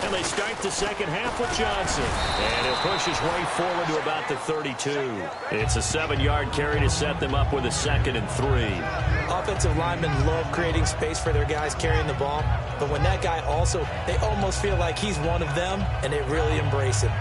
And they start the second half with Johnson. And he'll push his way forward to about the 32. It's a 7-yard carry to set them up with a 2nd and 3. Offensive linemen love creating space for their guys carrying the ball. But when that guy also, they almost feel like he's one of them, and they really embrace him.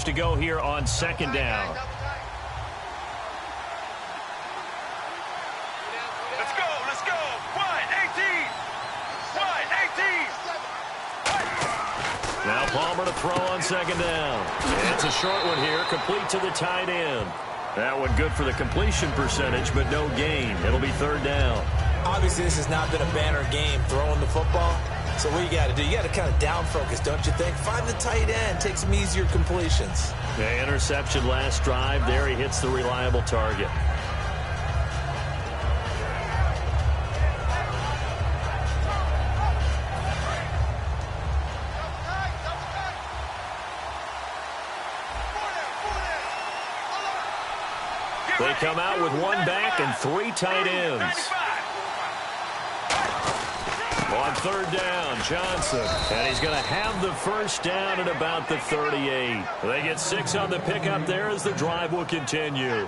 To go here on 2nd down. Let's go. Wide 18. Now Palmer to throw on 2nd down. It's a short one here, complete to the tight end. That one good for the completion percentage, but no gain. It'll be 3rd down. Obviously, this has not been a banner game throwing the football. So what you got to do, you got to kind of down focus, don't you think? Find the tight end, take some easier completions. The interception last drive. There he hits the reliable target. They come out with 1 back and 3 tight ends. On 3rd down, Johnson. And he's going to have the 1st down at about the 38. They get 6 on the pickup there as the drive will continue.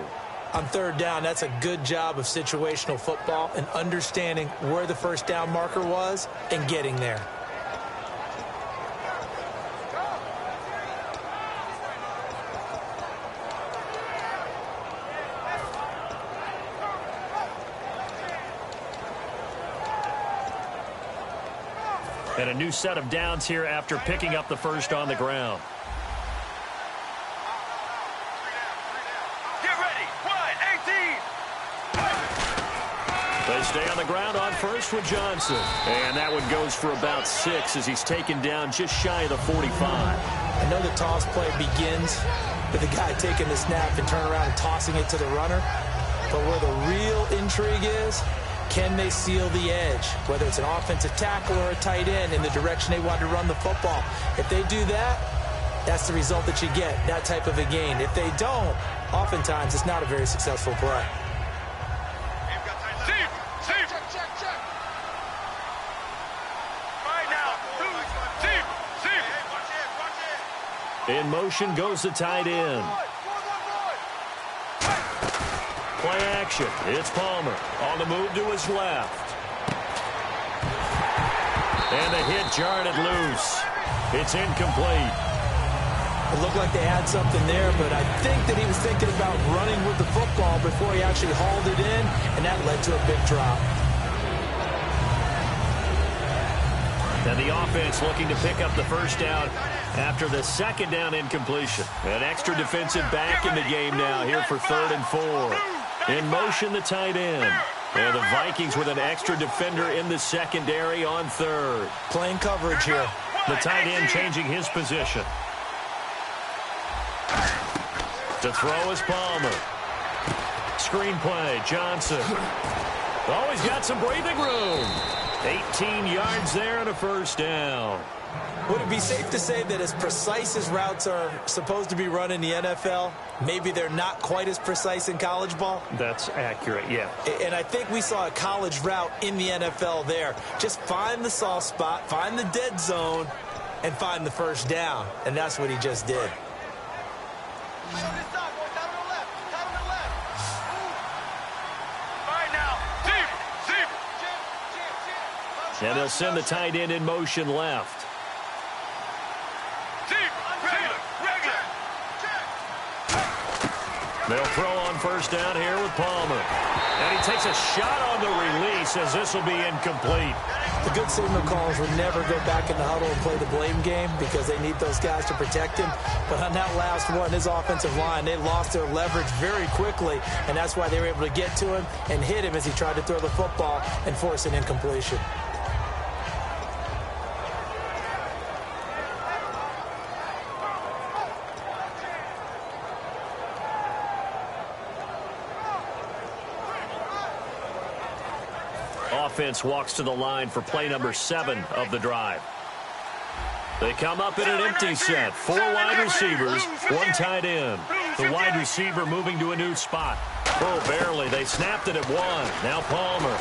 On 3rd down, that's a good job of situational football and understanding where the 1st down marker was and getting there. And a new set of downs here after picking up the 1st on the ground. Get ready. Wide 18. They stay on the ground on 1st with Johnson. And that one goes for about 6 as he's taken down just shy of the 45. I know the toss play begins with the guy taking the snap and turning around and tossing it to the runner. But where the real intrigue is, can they seal the edge, whether it's an offensive tackle or a tight end in the direction they want to run the football? If they do that, that's the result that you get, that type of a gain. If they don't, oftentimes it's not a very successful play. In motion goes the tight end. Play action. It's Palmer on the move to his left. And the hit jarred it loose. It's incomplete. It looked like they had something there, but I think that he was thinking about running with the football before he actually hauled it in, and that led to a big drop. And the offense looking to pick up the 1st down after the 2nd down incompletion. An extra defensive back in the game now here for 3rd and 4. In motion, the tight end. And the Vikings with an extra defender in the secondary on 3rd. Playing coverage here. The tight end changing his position. To throw is Palmer. Screen play, Johnson. Oh, he's got some breathing room. 18 yards there and a 1st down. Would it be safe to say that as precise as routes are supposed to be run in the NFL, maybe they're not quite as precise in college ball? That's accurate, yeah. And I think we saw a college route in the NFL there. Just find the soft spot, find the dead zone, and find the 1st down. And that's what he just did. And they'll send the tight end in motion left. They'll throw on 1st down here with Palmer. And he takes a shot on the release as this will be incomplete. The good signal callers would never go back in the huddle and play the blame game because they need those guys to protect him. But on that last one, his offensive line, they lost their leverage very quickly, and that's why they were able to get to him and hit him as he tried to throw the football and force an incompletion. Offense walks to the line for play number 7 of the drive. They come up in an empty set. 4 wide receivers, 1 tight end. The wide receiver moving to a new spot. Oh, barely. They snapped it at 1. Now Palmer.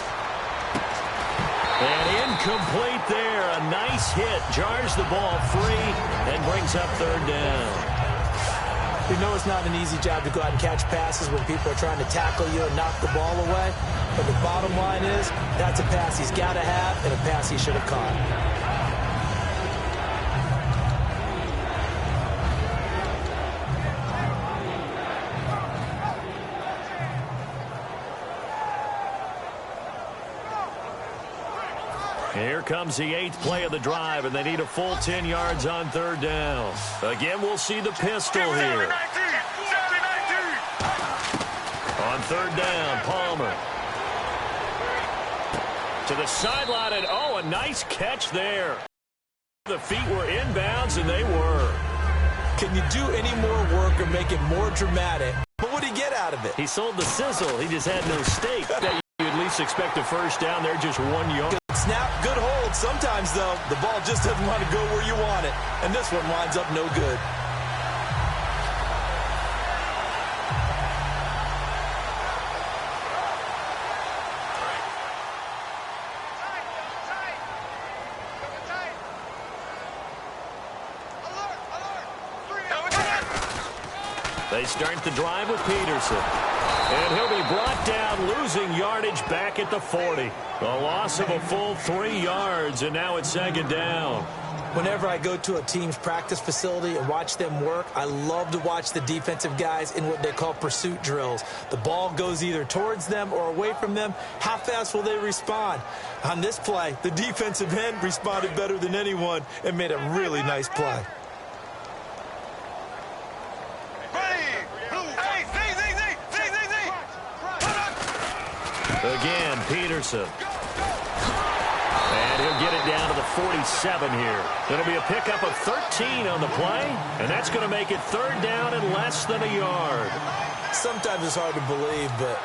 And incomplete there. A nice hit. Jars the ball free and brings up 3rd down. We know it's not an easy job to go out and catch passes when people are trying to tackle you and knock the ball away. But the bottom line is, that's a pass he's got to have and a pass he should have caught. Here comes the 8th play of the drive, and they need a full 10 yards on 3rd down. Again, we'll see the pistol here. On 3rd down, Palmer. To the sideline, and oh, a nice catch there. The feet were inbounds, and they were. Can you do any more work or make it more dramatic? But what did he get out of it? He sold the sizzle. He just had no steak. You at least expect a first down there, just 1 yard. Snap, good hold. Sometimes, though, the ball just doesn't want to go where you want it. And this one winds up no good. They start the drive with Peterson. And he'll be brought down, losing yardage back at the 40. A loss of a full 3 yards, and now it's 2nd down. Whenever I go to a team's practice facility and watch them work, I love to watch the defensive guys in what they call pursuit drills. The ball goes either towards them or away from them. How fast will they respond? On this play, the defensive end responded better than anyone and made a really nice play. Again, Peterson. And he'll get it down to the 47 here. It'll be a pickup of 13 on the play, and that's going to make it 3rd down and less than a yard. Sometimes it's hard to believe, but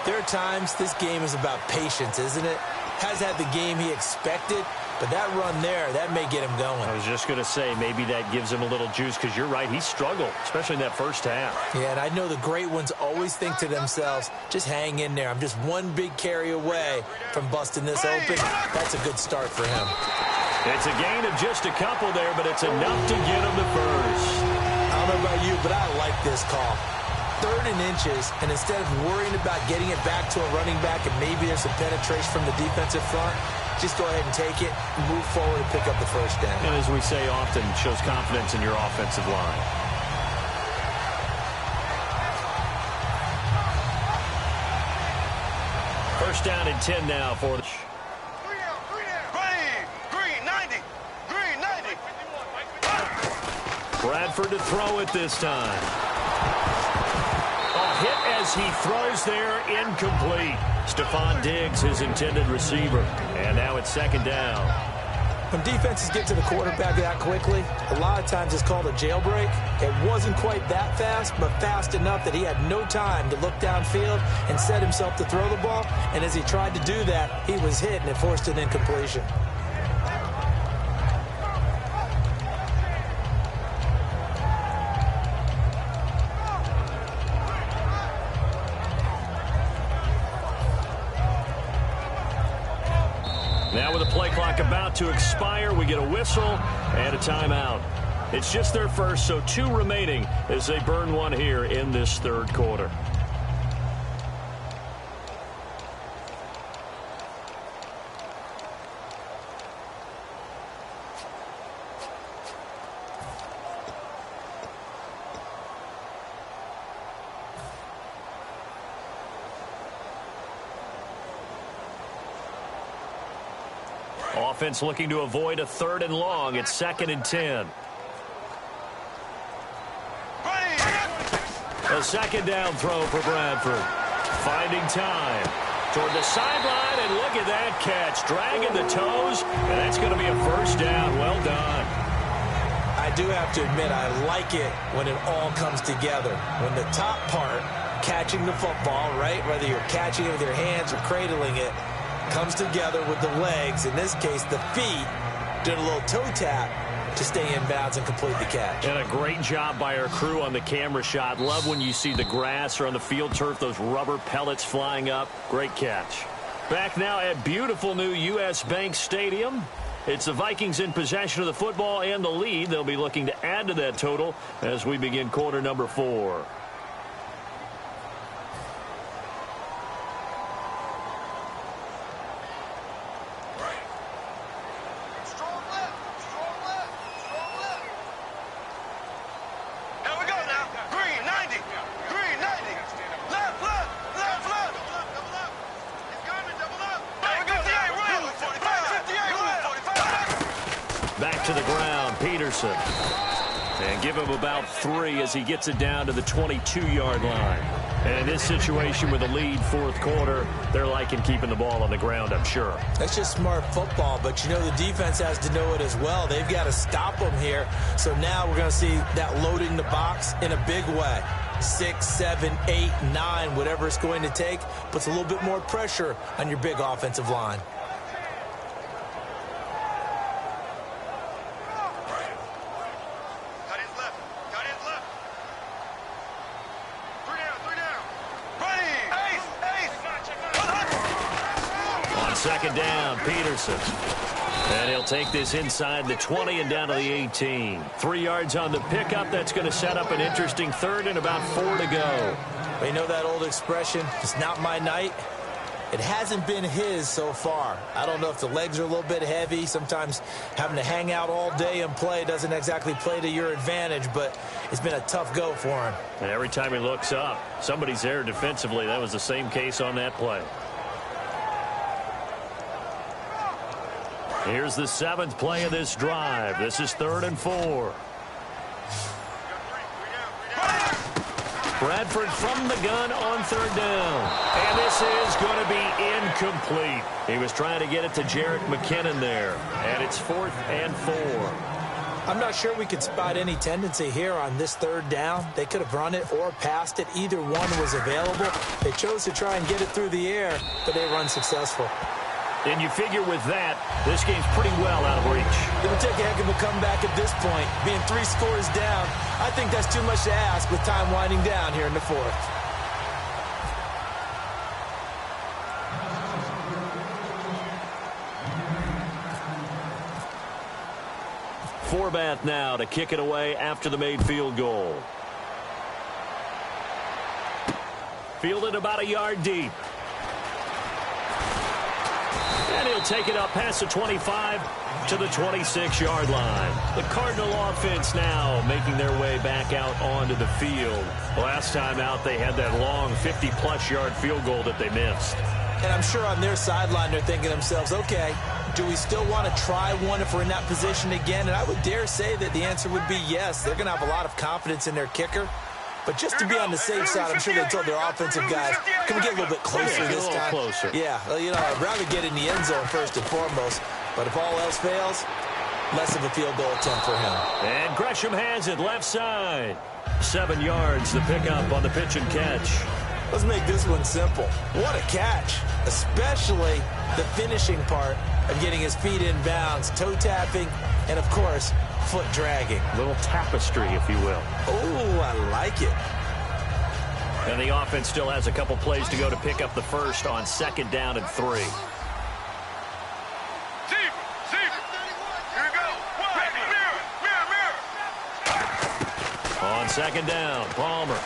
there are times this game is about patience, isn't it? Has had the game he expected, but that run there, that may get him going. I was just going to say, maybe that gives him a little juice, because you're right, he struggled, especially in that first half. Yeah, and I know the great ones always think to themselves, just hang in there. I'm just one big carry away from busting this open. That's a good start for him. It's a gain of just a couple there, but it's enough to get him the first. I don't know about you, but I like this call. 3rd and inches, and instead of worrying about getting it back to a running back and maybe there's some penetration from the defensive front, just go ahead and take it, move forward, and pick up the first down. And as we say often, it shows confidence in your offensive line. First down and 10 now for the... Green, 90. Green, 90. Bradford to throw it this time. A hit as he throws there, incomplete. Stephon Diggs, his intended receiver. And now it's 2nd down. When defenses get to the quarterback that quickly, a lot of times it's called a jailbreak. It wasn't quite that fast, but fast enough that he had no time to look downfield and set himself to throw the ball. And as he tried to do that, he was hit, and it forced an incompletion. Now with the play clock about to expire, we get a whistle and a timeout. It's just their first, so 2 remaining as they burn 1 here in this 3rd quarter. Offense looking to avoid a 3rd and long. It's 2nd and 10. A 2nd down throw for Bradford. Finding time toward the sideline, and look at that catch. Dragging the toes, and that's going to be a first down. Well done. I do have to admit, I like it when it all comes together. When the top part, catching the football, right, whether you're catching it with your hands or cradling it, comes together with the legs, in this case the feet, did a little toe tap, to stay in bounds and complete the catch. And a great job by our crew on the camera shot. Love when you see the grass or on the field turf, those rubber pellets flying up. Great catch. Back now at beautiful new U.S. Bank Stadium. It's the Vikings in possession of the football and the lead. They'll be looking to add to that total as we begin quarter number 4. To the ground, Peterson. And give him about 3 as he gets it down to the 22-yard line. And in this situation with the lead, fourth quarter, they're liking keeping the ball on the ground, I'm sure. That's just smart football, but you know the defense has to know it as well. They've got to stop them here. So now we're going to see that loading the box in a big way. 6, 7, 8, 9, whatever it's going to take, puts a little bit more pressure on your big offensive line. Second down, Peterson. And he'll take this inside the 20 and down to the 18. 3 yards on the pickup. That's going to set up an interesting third and about 4 to go. You know that old expression, it's not my night. It hasn't been his so far. I don't know if the legs are a little bit heavy. Sometimes having to hang out all day and play doesn't exactly play to your advantage, but it's been a tough go for him. And every time he looks up, somebody's there defensively. That was the same case on that play. Here's the 7th play of this drive. This is 3rd and 4. Bradford from the gun on 3rd down. And this is going to be incomplete. He was trying to get it to Jerick McKinnon there. And it's 4th and 4. I'm not sure we could spot any tendency here on this 3rd down. They could have run it or passed it. Either one was available. They chose to try and get it through the air, but they were unsuccessful. And you figure with that, this game's pretty well out of reach. It'll take a heck of a comeback at this point. Being 3 scores down, I think that's too much to ask with time winding down here in the 4th. Forbath now to kick it away after the made field goal. Fielded about a yard deep. And he'll take it up past the 25 to the 26-yard line. The Cardinal offense now making their way back out onto the field. Last time out, they had that long 50-plus yard field goal that they missed. And I'm sure on their sideline, they're thinking to themselves, okay, do we still want to try one if we're in that position again? And I would dare say that the answer would be yes. They're going to have a lot of confidence in their kicker. But just to be on the safe side, I'm sure they told their offensive guys, can we get a little bit closer this time? Closer. Yeah, well, you know, I'd rather get in the end zone first and foremost. But if all else fails, less of a field goal attempt for him. And Gresham has it left side. 7 yards, the pickup on the pitch and catch. Let's make this one simple. What a catch, especially the finishing part of getting his feet in bounds, toe tapping, and, of course, foot dragging. A little tapestry, if you will. Oh, I like it. And the offense still has a couple plays to go to pick up the first on 2nd down and 3. On 2nd down, Palmer.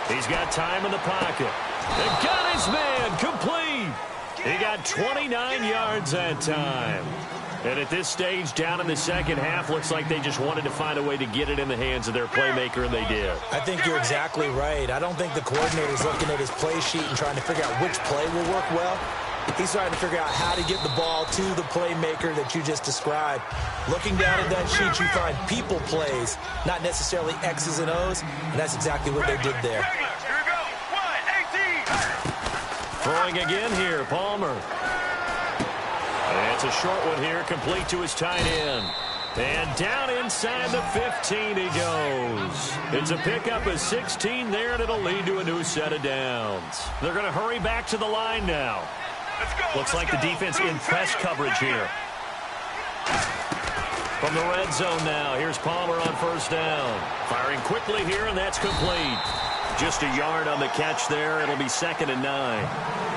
He's got time in the pocket. And got his man complete. He got 29 yards that time. And at this stage, down in the second half, looks like they just wanted to find a way to get it in the hands of their playmaker, and they did. I think you're exactly right. I don't think the coordinator's looking at his play sheet and trying to figure out which play will work well. He's trying to figure out how to get the ball to the playmaker that you just described. Looking down at that sheet, you find people plays, not necessarily X's and O's, and that's exactly what they did there. Throwing again here, Palmer. And it's a short one here, complete to his tight end. And down inside the 15 he goes. It's a pickup of 16 there, and it'll lead to a new set of downs. They're going to hurry back to the line now. Looks like the defense in press coverage here. From the red zone now, here's Palmer on first down. Firing quickly here, and that's complete. Just a yard on the catch there. It'll be 2nd and 9.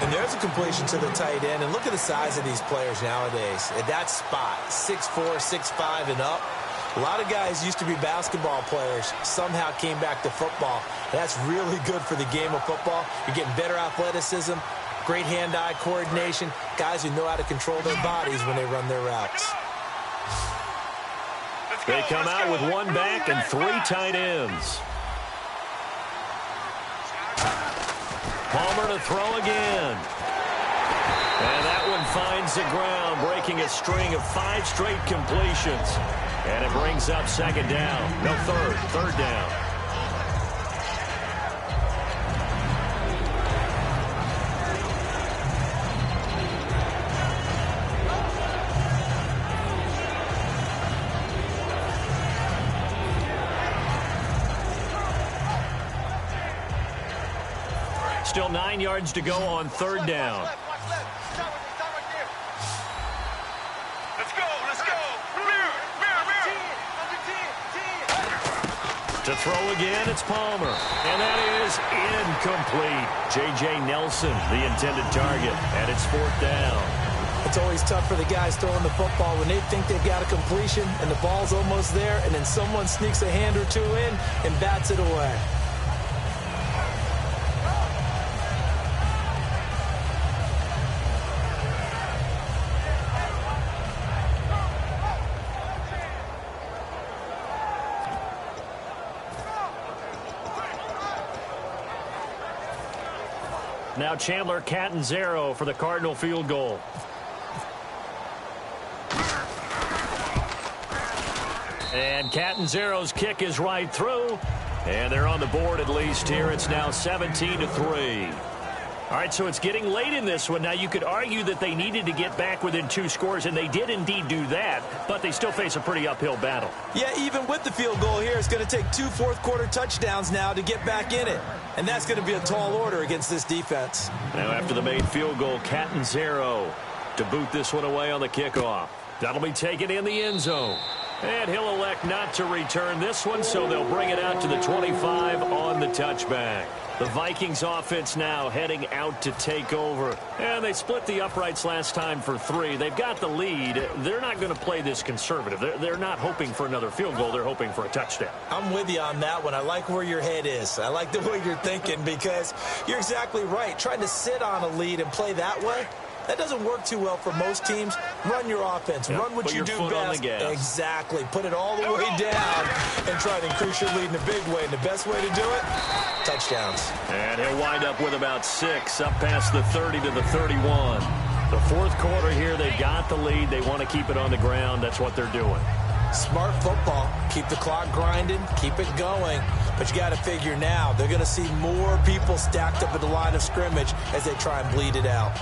And there's a completion to the tight end. And look at the size of these players nowadays. At that spot, 6'4", 6'5", and up. A lot of guys used to be basketball players, somehow came back to football. That's really good for the game of football. You're getting better athleticism, great hand-eye coordination, guys who know how to control their bodies when they run their routes. They come out with one back and 3 tight ends. Palmer to throw again. And that one finds the ground, breaking a string of 5 straight completions. And it brings up 2nd down. No, third down. Still 9 yards to go on 3rd down. To throw again, it's Palmer. And that is incomplete. J.J. Nelson, the intended target. And it's 4th down. It's always tough for the guys throwing the football when they think they've got a completion and the ball's almost there, and then someone sneaks a hand or two in and bats it away. Now Chandler Catanzaro for the Cardinal field goal. And Catanzaro's kick is right through. And they're on the board at least here. It's now 17-3. All right, so it's getting late in this one. Now, you could argue that they needed to get back within 2 scores, and they did indeed do that, but they still face a pretty uphill battle. Yeah, even with the field goal here, it's going to take 2 fourth-quarter touchdowns now to get back in it. And that's going to be a tall order against this defense. Now, after the made field goal, Catanzaro to boot this one away on the kickoff. That'll be taken in the end zone. And he'll elect not to return this one, so they'll bring it out to the 25 on the touchback. The Vikings offense now heading out to take over. And they split the uprights last time for 3. They've got the lead. They're not going to play this conservative. They're not hoping for another field goal. They're hoping for a touchdown. I'm with you on that one. I like where your head is. I like the way you're thinking because you're exactly right. Trying to sit on a lead and play that way, that doesn't work too well for most teams. Run your offense. Yep. Run what Put you your do foot best. on the gas. Exactly. Put it all the way down and try to increase your lead in a big way. And the best way to do it, touchdowns. And he'll wind up with about 6 up past the 30 to the 31. The 4th quarter here, they got the lead. They want to keep it on the ground. That's what they're doing. Smart football. Keep the clock grinding. Keep it going. But you got to figure now, they're going to see more people stacked up at the line of scrimmage as they try and bleed it out.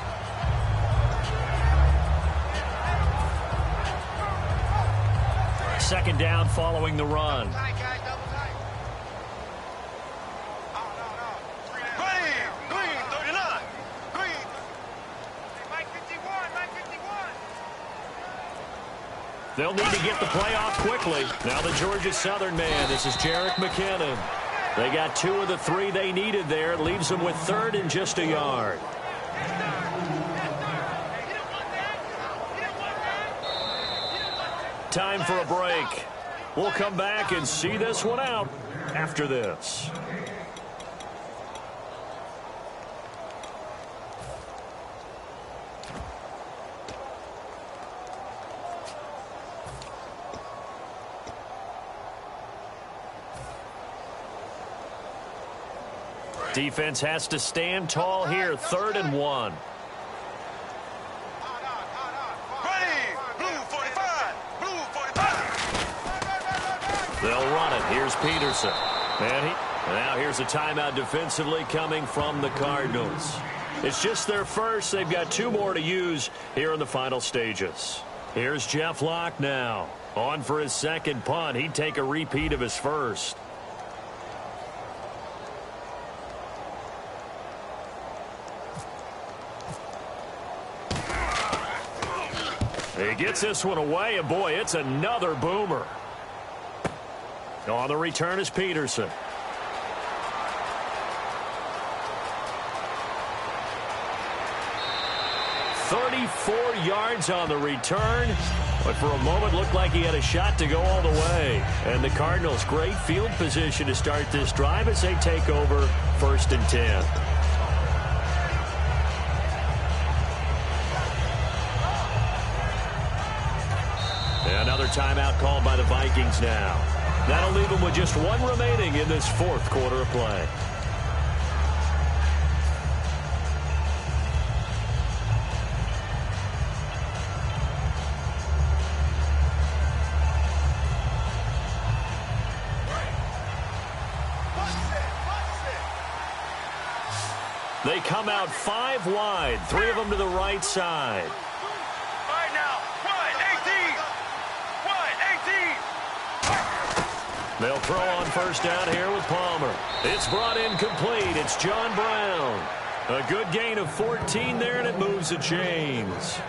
Second down following the run. They'll need to get the play off quickly. Now the Georgia Southern man. This is Jerick McKinnon. They got 2 of the 3 they needed there. It leaves them with 3rd and just a yard. Time for a break. We'll come back and see this one out after this. Defense has to stand tall here. 3rd and 1. They'll run it. Here's Peterson. And now here's a timeout defensively coming from the Cardinals. It's just their first. They've got 2 more to use here in the final stages. Here's Jeff Locke now. On for his 2nd punt. He'd take a repeat of his first. He gets this one away, and boy, it's another boomer. On the return is Peterson. 34 yards on the return, but for a moment looked like he had a shot to go all the way. And the Cardinals, great field position to start this drive as they take over 1st and 10. Another timeout called by the Vikings now. That'll leave them with just one remaining in this 4th quarter of play. They come out 5 wide, 3 of them to the right side. Right now, 18. They'll throw on 1st down here with Palmer. It's brought in complete. It's John Brown. A good gain of 14 there, and it moves the chains.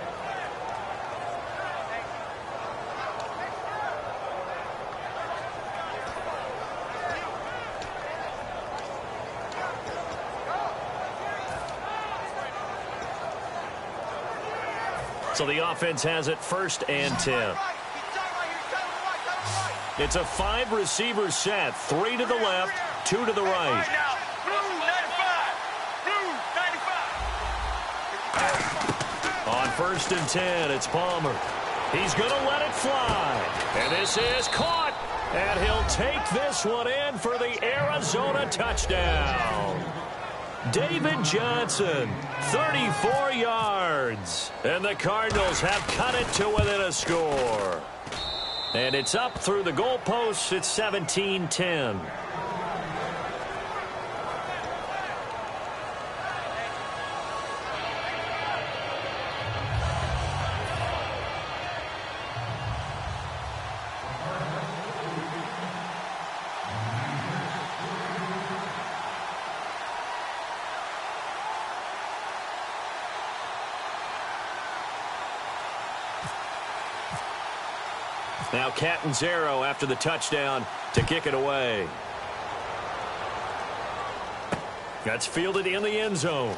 So the offense has it 1st and 10. It's a 5-receiver set. 3 to the left, 2 to the right. On 1st and 10, it's Palmer. He's going to let it fly. And this is caught. And he'll take this one in for the Arizona touchdown. David Johnson, 34 yards. And the Cardinals have cut it to within a score. And it's up through the goalposts. It's 17-10. Now Catanzaro after the touchdown to kick it away. That's fielded in the end zone.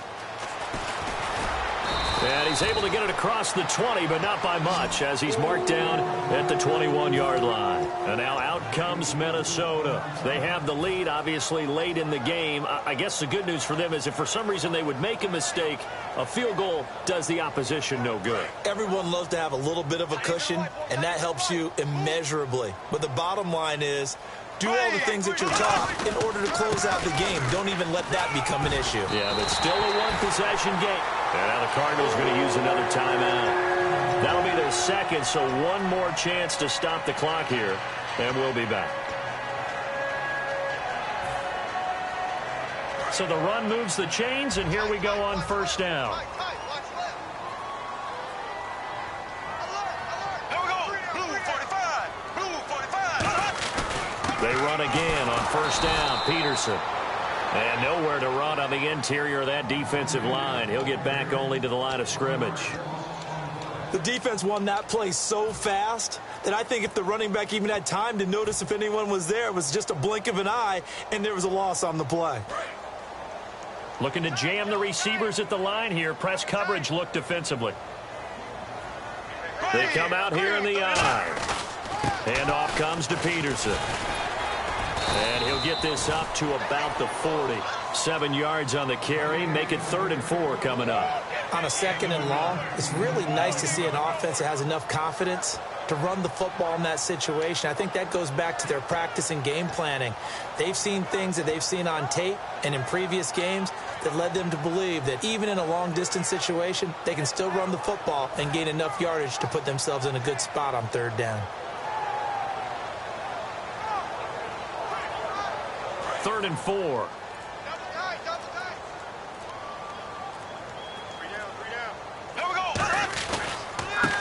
And he's able to get it across the 20, but not by much, as he's marked down at the 21-yard line. And now out comes Minnesota. They have the lead, obviously, late in the game. I guess the good news for them is if for some reason they would make a mistake, a field goal does the opposition no good. Everyone loves to have a little bit of a cushion, and that helps you immeasurably. But the bottom line is, do all the things that you're taught in order to close out the game. Don't even let that become an issue. Yeah, but still a one-possession game. And now the Cardinals are going to use another timeout. That'll be their second, so one more chance to stop the clock here, and we'll be back. So the run moves the chains, and here we go on 1st down. They run again on 1st down. Peterson. And nowhere to run on the interior of that defensive line. He'll get back only to the line of scrimmage. The defense won that play so fast that I think if the running back even had time to notice if anyone was there, it was just a blink of an eye, and there was a loss on the play. Looking to jam the receivers at the line here. Press coverage look defensively. They come out here in the eye. Handoff comes to Peterson. And he'll get this up to about the 40. 7 yards on the carry. Make it 3rd and 4 coming up. On a 2nd and long, it's really nice to see an offense that has enough confidence to run the football in that situation. I think that goes back to their practice and game planning. They've seen things that they've seen on tape and in previous games that led them to believe that even in a long-distance situation, they can still run the football and gain enough yardage to put themselves in a good spot on 3rd down. 3rd and 4.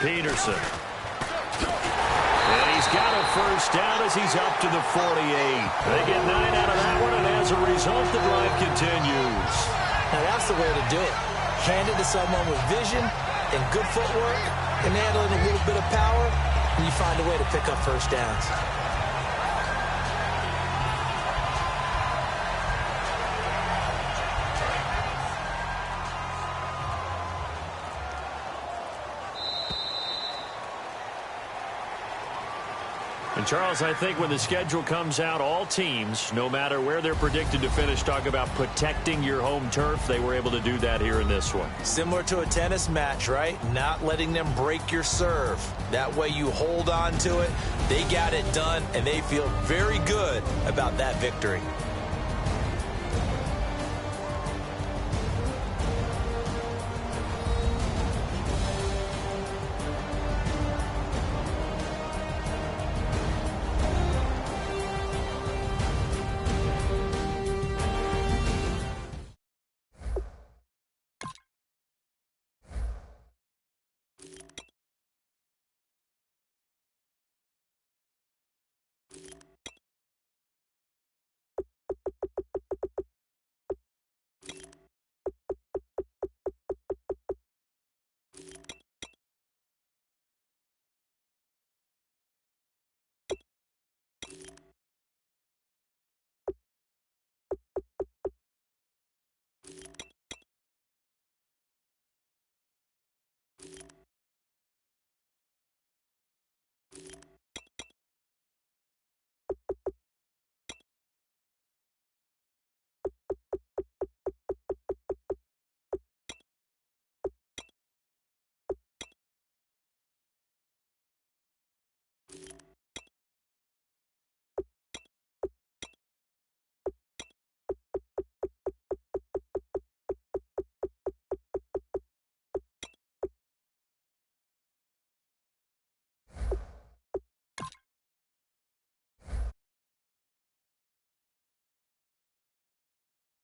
Peterson. And he's got a 1st down as he's up to the 48. They get 9 out of that one, and as a result, the drive continues. Now, that's the way to do it. Hand it to someone with vision and good footwork, and add in a little bit of power, and you find a way to pick up first downs. And, Charles, I think when the schedule comes out, all teams, no matter where they're predicted to finish, talk about protecting your home turf. They were able to do that here in this one. Similar to a tennis match, right? Not letting them break your serve. That way you hold on to it. They got it done, and they feel very good about that victory.